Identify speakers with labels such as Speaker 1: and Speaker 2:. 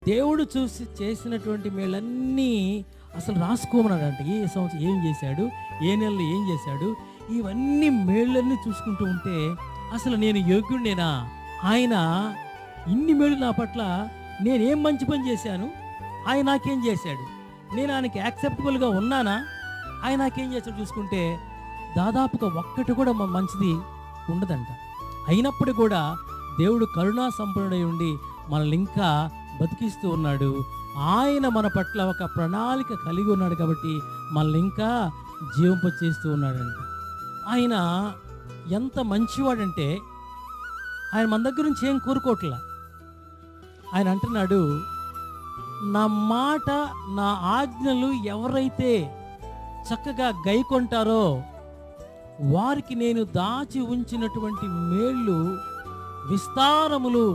Speaker 1: దేవుడు చూసి చేసినటువంటి మేళ్ళన్నీ అసలు రాసుకోమన్నాడంట. ఏ సంవత్సరం ఏం చేశాడు, ఏ నెలలో ఏం చేశాడు, ఇవన్నీ మేళ్ళన్నీ చూసుకుంటూ ఉంటే అసలు నేను యోగ్యుడినేనా, ఆయన ఇన్ని మేళ్ళు నా పట్ల నేనేం మంచి పని చేశాను, ఆయన నాకేం చేశాడు, నేను ఆయనకి యాక్సెప్టబుల్గా ఉన్నానా, ఆయన నాకేం చేశాడు చూసుకుంటే దాదాపుగా ఒక్కటి కూడా మంచిది ఉండదంట. అయినప్పటికీ కూడా దేవుడు కరుణా సంపన్నుడై ఉండి మనల్ని ఇంకా బతికిస్తూ ఉన్నాడు. ఆయన మన పట్ల ఒక ప్రణాళిక కలిగి ఉన్నాడు కాబట్టి మనల్ని ఇంకా జీవింపచేస్తూ ఉన్నాడంట. ఆయన ఎంత మంచివాడంటే ఆయన మన దగ్గర నుంచి ఏం కోరుకోవట్లా. ఆయన అంటున్నాడు, నా మాట నా ఆజ్ఞలు ఎవరైతే చక్కగా గైకొంటారో వారికి నేను దాచి ఉంచినటువంటి మేళ్ళు విస్తారములు